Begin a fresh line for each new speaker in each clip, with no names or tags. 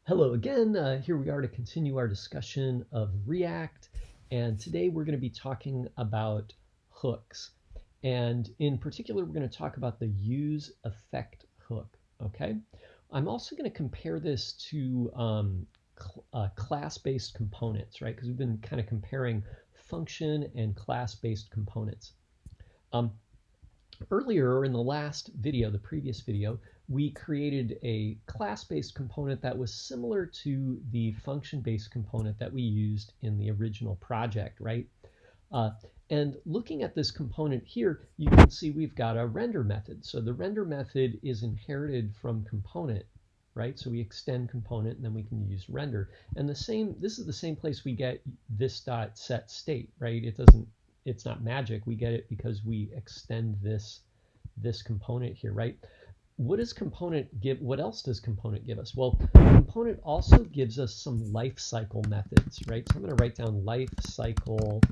Hello again. Here we are to continue our discussion of React. And today we're going to be talking about hooks. And in particular, we're going to talk about the UseEffect hook. Okay. I'm also going to compare this to class-based components, right? Because we've been kind of comparing function and class-based components. Um, Earlier in the last video, the previous video, we created a class-based component that was similar to the function-based component that we used in the original project, right? And looking at this component here, you can see we've got a render method. So the render method is inherited from component, right? So we extend component and then we can use render. And this is the same place we get this.setState, right? It's not magic. We get it because we extend this component here, right? What does component give? What else does component give us? Well, component also gives us some lifecycle methods, right? So I'm going to write down lifecycle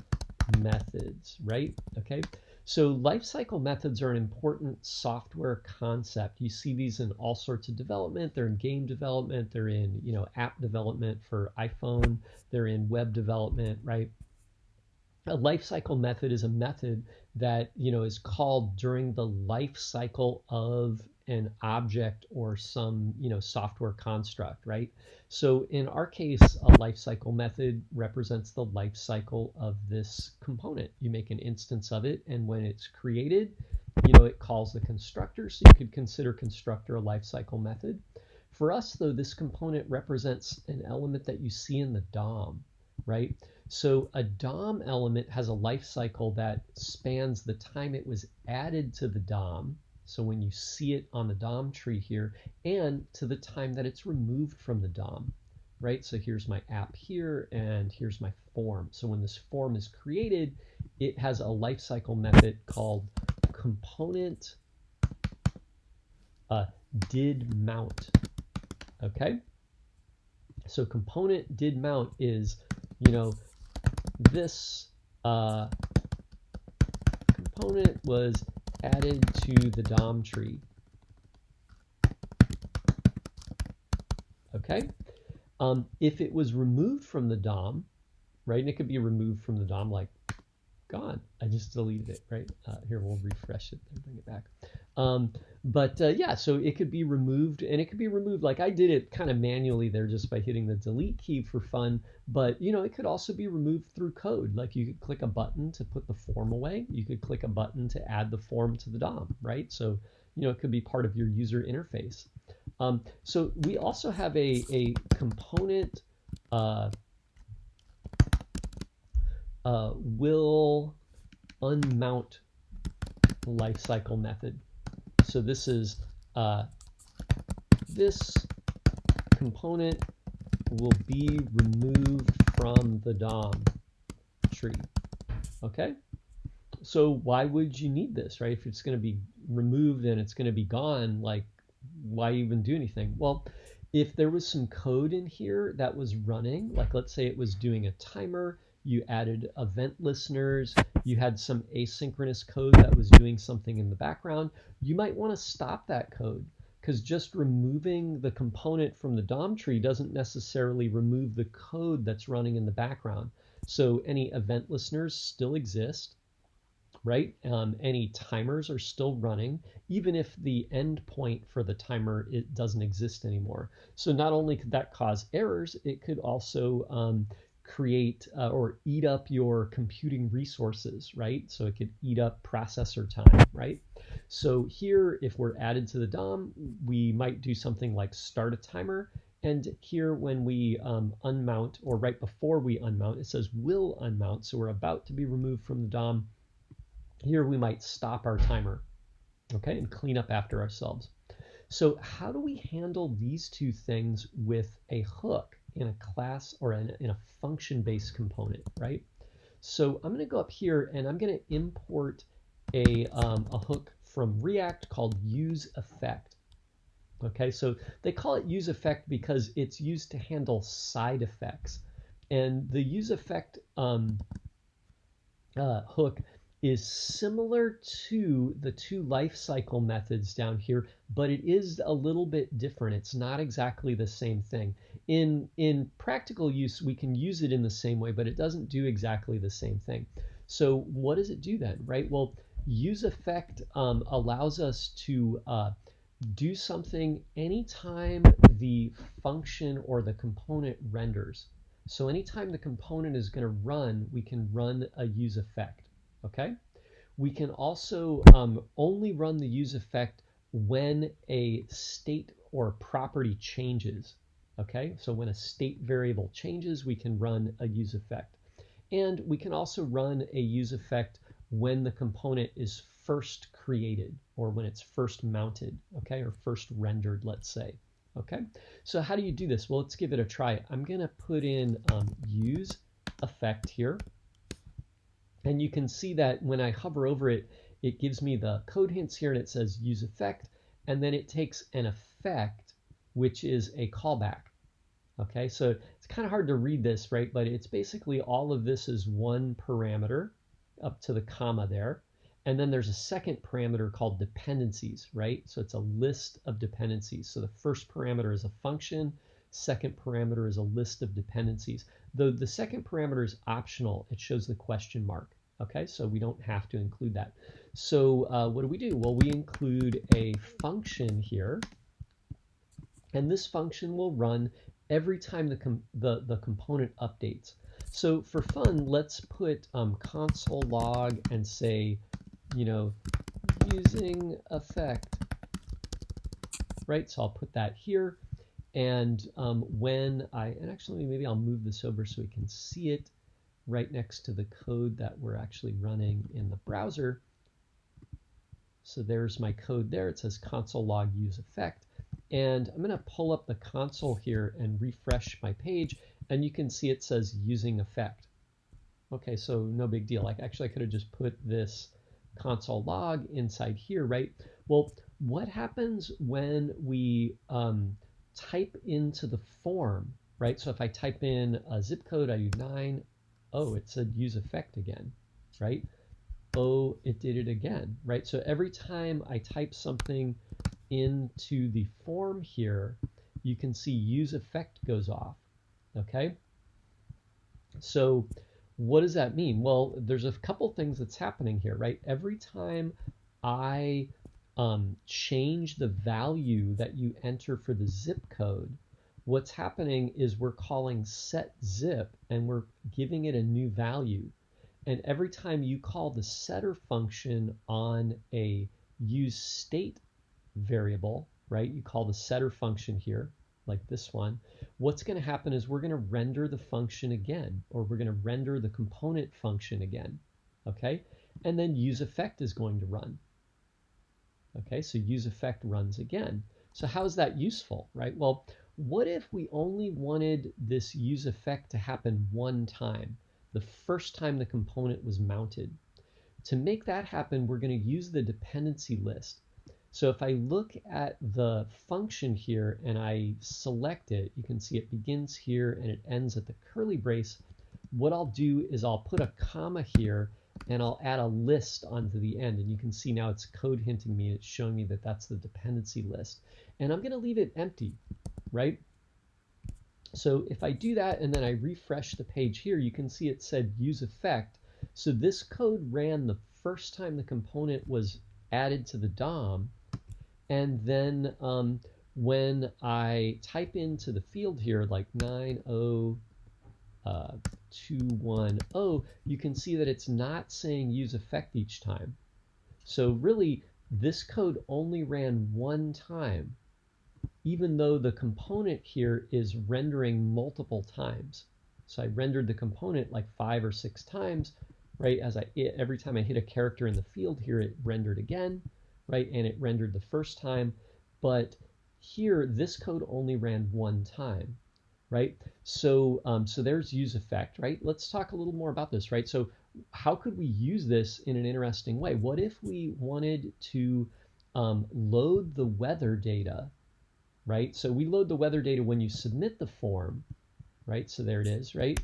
methods, right? Okay. So lifecycle methods are an important software concept. You see these in all sorts of development. They're in game development. They're in, app development for iPhone. They're in web development, right? A lifecycle method is a method that is called during the life cycle of an object or some software construct, right? So in our case, a lifecycle method represents the life cycle of this component. You make an instance of it, and when it's created, it calls the constructor. So you could consider constructor a lifecycle method. For us, though, this component represents an element that you see in the DOM, right? So a DOM element has a life cycle that spans the time it was added to the DOM, so when you see it on the DOM tree here, and to the time that it's removed from the DOM, right? So here's my app here, and here's my form. So when this form is created, it has a life cycle method called component did mount, okay? So component did mount is, this component was added to the DOM tree. Okay. If it was removed from the DOM, right, and it could be removed from the DOM like gone. I just deleted it, right? Here, we'll refresh it and bring it back. Yeah, so it could be removed, and it could be removed like I did it kind of manually there just by hitting the delete key for fun. But it could also be removed through code. Like you could click a button to put the form away. You could click a button to add the form to the DOM, right? So it could be part of your user interface. So we also have a component will unmount lifecycle method. So this is this component will be removed from the DOM tree. Okay? So why would you need this, right? If it's going to be removed and it's going to be gone, like why even do anything? Well, if there was some code in here that was running, like let's say it was doing a timer, you added event listeners, you had some asynchronous code that was doing something in the background, you might want to stop that code, because just removing the component from the DOM tree doesn't necessarily remove the code that's running in the background. So any event listeners still exist, right? Any timers are still running, even if the endpoint for the timer it doesn't exist anymore. So not only could that cause errors, it could also create or eat up your computing resources, right? So it could eat up processor time, right? So here, if we're added to the DOM, we might do something like start a timer. And here, when we unmount, or right before we unmount, it says will unmount. So we're about to be removed from the DOM. Here we might stop our timer, okay, and clean up after ourselves. So how do we handle these two things with a hook in a class or in a function-based component, right? So I'm going to go up here and I'm going to import a hook from React called UseEffect. Okay, so they call it UseEffect because it's used to handle side effects. And the UseEffect hook is similar to the two lifecycle methods down here, but it is a little bit different. It's not exactly the same thing. in practical use, we can use it in the same way, but it doesn't do exactly the same thing. So what does it do then, right? Well, UseEffect allows us to do something anytime the function or the component renders. So anytime the component is going to run, we can run a UseEffect, okay? We can also only run the UseEffect when a state or property changes, okay? So when a state variable changes, we can run a UseEffect. And we can also run a UseEffect when the component is first created or when it's first mounted, okay, or first rendered, let's say, okay? So how do you do this? Well, let's give it a try. I'm gonna put in UseEffect here, and you can see that when I hover over it, it gives me the code hints here and it says UseEffect, and then it takes an effect, which is a callback. Okay, so it's kind of hard to read this, right? But it's basically all of this is one parameter up to the comma there. And then there's a second parameter called dependencies, right? So it's a list of dependencies. So the first parameter is a function. Second parameter is a list of dependencies. Though the second parameter is optional, it shows the question mark. Okay, so we don't have to include that. So what do? Well, we include a function here. And this function will run every time the component updates. So for fun, let's put console log and say, you know, using effect, right? So I'll put that here. And and actually maybe I'll move this over so we can see it right next to the code that we're actually running in the browser. So there's my code there. It says console log use effect. And I'm going to pull up the console here and refresh my page, and you can see it says using effect. Okay, so no big deal. Like actually I could have just put this console log inside here, right? Well, what happens when we type into the form, right? So if I type in a zip code, I do 9, oh, it said use effect again, right? Oh, it did it again, right? So every time I type something into the form here, you can see use effect goes off, okay? So what does that mean? Well, there's a couple things that's happening here, right? Every time I change the value that you enter for the zip code, what's happening is we're calling set zip and we're giving it a new value. And every time you call the setter function on a use state variable, right? You call the setter function here, like this one. What's going to happen is we're going to render the function again, or we're going to render the component function again, okay? And then UseEffect is going to run. Okay, so UseEffect runs again. So how is that useful, right? Well, what if we only wanted this UseEffect to happen one time, the first time the component was mounted? To make that happen, we're going to use the dependency list. So if I look at the function here and I select it, you can see it begins here and it ends at the curly brace. What I'll do is I'll put a comma here and I'll add a list onto the end, and you can see now it's code hinting me, it's showing me that that's the dependency list. And I'm going to leave it empty, right? So if I do that and then I refresh the page here, you can see it said use effect. So this code ran the first time the component was added to the DOM, and then when I type into the field here like 90210, you can see that it's not saying use effect each time. So really, this code only ran one time, even though the component here is rendering multiple times. So I rendered the component like 5 or 6 times, right? Every time I hit a character in the field here, it rendered again, right? And it rendered the first time, but here this code only ran one time, right? So there's UseEffect, right? Let's talk a little more about this, right? So how could we use this in an interesting way? What if we wanted to load the weather data, right? So we load the weather data when you submit the form, right? So there it is, right?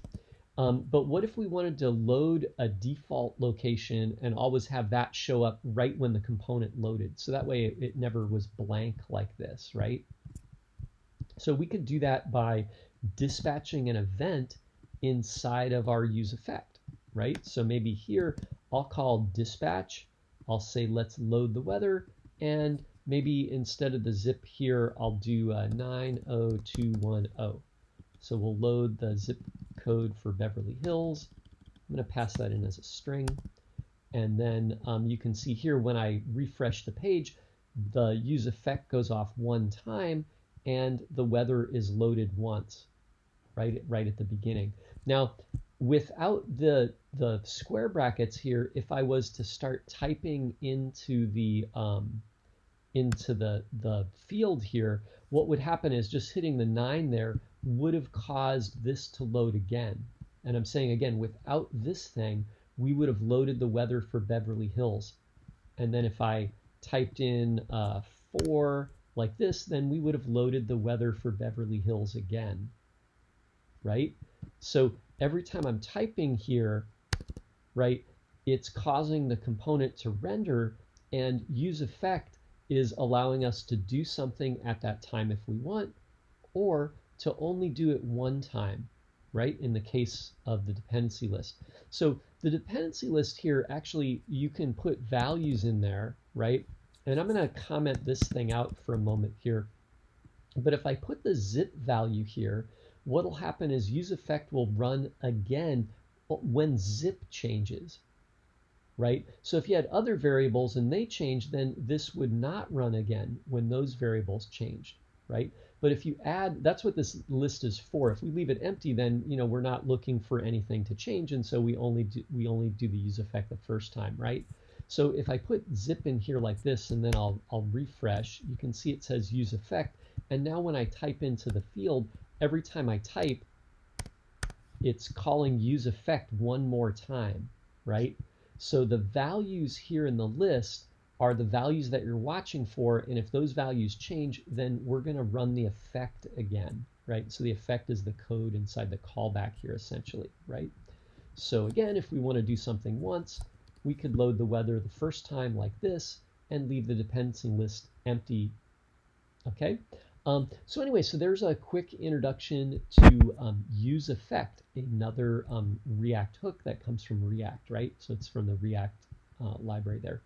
But what if we wanted to load a default location and always have that show up right when the component loaded? So that way it never was blank like this, right? So we could do that by dispatching an event inside of our UseEffect, right? So maybe here I'll call dispatch, I'll say let's load the weather, and maybe instead of the zip here, I'll do 90210. So we'll load the zip code for Beverly Hills. I'm going to pass that in as a string. And then you can see here when I refresh the page, the UseEffect goes off one time and the weather is loaded once, right at the beginning. Now, without the square brackets here, if I was to start typing into the field here, what would happen is just hitting the 9 there would have caused this to load again. And I'm saying again, without this thing, we would have loaded the weather for Beverly Hills. And then if I typed in 4 like this, then we would have loaded the weather for Beverly Hills again, right? So every time I'm typing here, right, it's causing the component to render, and UseEffect is allowing us to do something at that time if we want, or to only do it one time, right, in the case of the dependency list. So the dependency list here, actually, you can put values in there, right? And I'm going to comment this thing out for a moment here. But if I put the zip value here, what will happen is UseEffect will run again when zip changes, right? So if you had other variables and they changed, then this would not run again when those variables changed, right? But if you add, that's what this list is for. If we leave it empty, then we're not looking for anything to change, and so we only do the UseEffect the first time, right? So if I put zip in here like this, and then I'll refresh, you can see it says UseEffect, and now when I type into the field, every time I type, it's calling UseEffect one more time, right? So the values here in the list are the values that you're watching for, and if those values change, then we're going to run the effect again, right? So the effect is the code inside the callback here, essentially, right? So again, if we want to do something once, we could load the weather the first time like this and leave the dependency list empty, okay? So anyway, so there's a quick introduction to UseEffect, another React hook that comes from React, right? So it's from the React library there.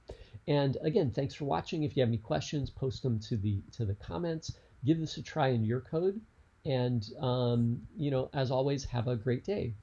And again, thanks for watching. If you have any questions, post them to the comments. Give this a try in your code. And as always, have a great day.